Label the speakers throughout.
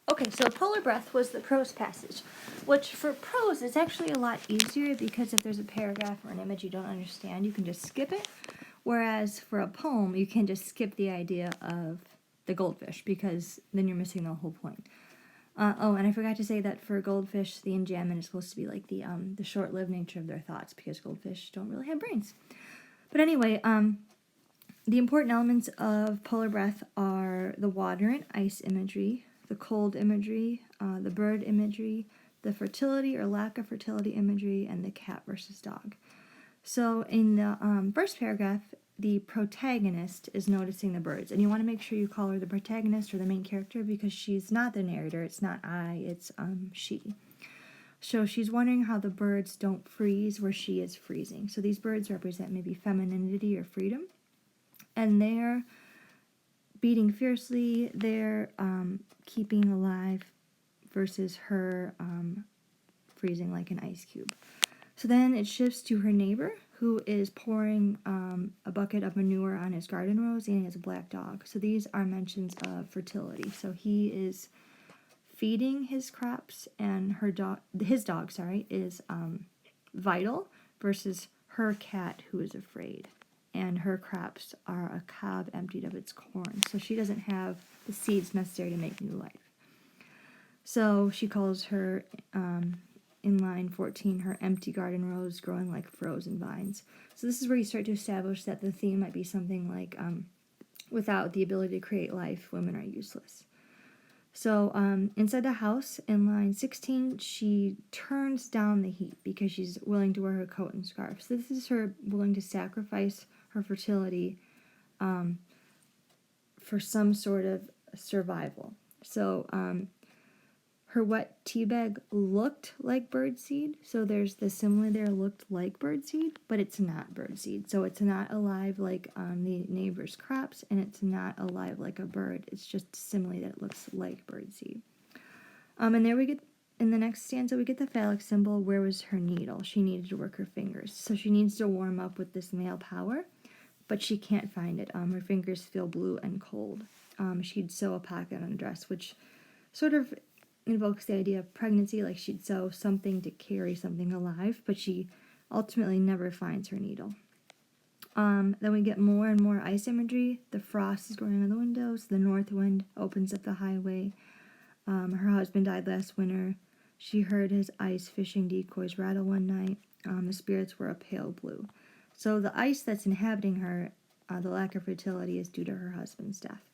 Speaker 1: Okay, so Polar Breath was the prose passage, which for prose is actually a lot easier because if there's a paragraph or an image you don't understand, you can just skip it. Whereas for a poem, you can just skip the idea of the goldfish because then you're missing the whole point. And I forgot to say that for goldfish, the enjambment is supposed to be like the short-lived nature of their thoughts because goldfish don't really have brains. But anyway, the important elements of Polar Breath are the water and ice imagery, the cold imagery, the bird imagery, the fertility or lack of fertility imagery, and the cat versus dog. So in the first paragraph, the protagonist is noticing the birds, and you want to make sure you call her the protagonist or the main character because she's not the narrator. It's not I, it's she. So she's wondering how the birds don't freeze where she is freezing. So these birds represent maybe femininity or freedom, and they're beating fiercely. They're keeping alive versus her freezing like an ice cube. So then it shifts to her neighbor, who is pouring a bucket of manure on his garden rows, and he has a black dog. So these are mentions of fertility. So he is feeding his crops, and his dog, is vital versus her cat, who is afraid. And her crops are a cob emptied of its corn. So she doesn't have the seeds necessary to make new life. So she calls her, in line 14, her empty garden rows growing like frozen vines. So this is where you start to establish that the theme might be something like, without the ability to create life, women are useless. So inside the house, in line 16, she turns down the heat because she's willing to wear her coat and scarf. So this is her willing to sacrifice her fertility for some sort of survival. So her wet tea bag looked like birdseed. So there's the simile there, looked like birdseed, but it's not birdseed. So it's not alive like on the neighbor's crops, and it's not alive like a bird. It's just simile that it looks like birdseed. And there we get, in the next stanza, we get the phallic symbol. Where was her needle? She needed to work her fingers. So she needs to warm up with this male power, but she can't find it. Her fingers feel blue and cold. She'd sew a pocket on a dress, which sort of invokes the idea of pregnancy, like she'd sew something to carry something alive, but she ultimately never finds her needle. Then we get more and more ice imagery. The frost is growing on the windows. The north wind opens up the highway. Her husband died last winter. She heard his ice fishing decoys rattle one night. The spirits were a pale blue. So the ice that's inhabiting her, the lack of fertility, is due to her husband's death.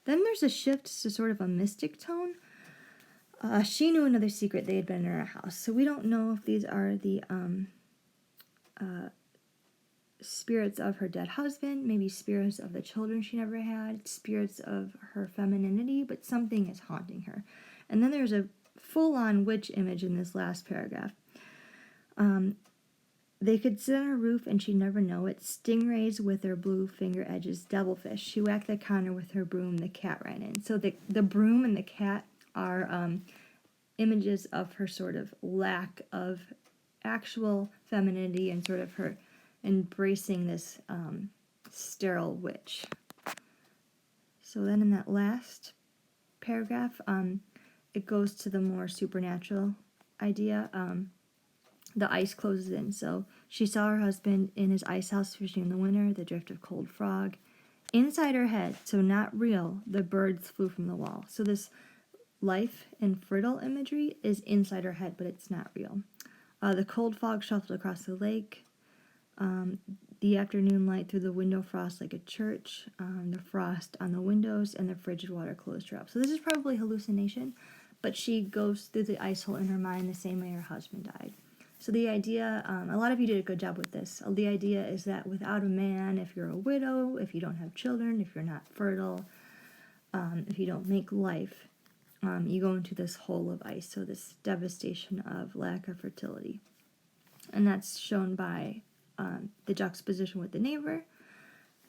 Speaker 1: Then there's a shift to sort of a mystic tone. She knew another secret. They had been in her house. So we don't know if these are the spirits of her dead husband, maybe spirits of the children she never had, spirits of her femininity, but something is haunting her. And then there's a full-on witch image in this last paragraph. They could sit on her roof and she'd never know it. Stingrays with their blue finger edges, devilfish. She whacked the counter with her broom. The cat ran in. So the broom and the cat are images of her sort of lack of actual femininity and sort of her embracing this sterile witch. So then in that last paragraph, it goes to the more supernatural idea. The ice closes in. So she saw her husband in his ice house fishing in the winter, the drift of cold frog. Inside her head, so not real, the birds flew from the wall. So this life and fertile imagery is inside her head, but it's not real. The cold fog shuffled across the lake. The afternoon light through the window frost like a church. The frost on the windows and the frigid water closed her up. So this is probably hallucination, but she goes through the ice hole in her mind the same way her husband died. So the idea, a lot of you did a good job with this. The idea is that without a man, if you're a widow, if you don't have children, if you're not fertile, if you don't make life, you go into this hole of ice. So this devastation of lack of fertility. And that's shown by the juxtaposition with the neighbor,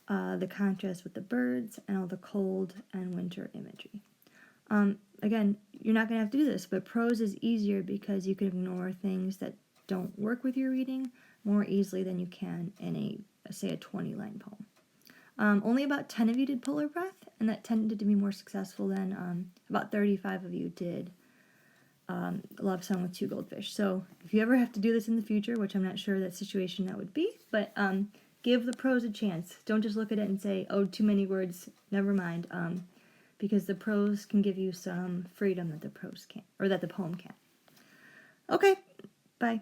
Speaker 1: the contrast with the birds, and all the cold and winter imagery. Again, you're not going to have to do this, but prose is easier because you can ignore things that don't work with your reading more easily than you can in say a 20-line poem. Only about 10 of you did Polar Breath, and that tended to be more successful than about 35 of you did Love Song with Two Goldfish. So if you ever have to do this in the future, which I'm not sure that situation that would be, but give the prose a chance. Don't just look at it and say, oh, too many words, never mind, because the prose can give you some freedom that the prose can't, or that the poem can't. Okay, bye.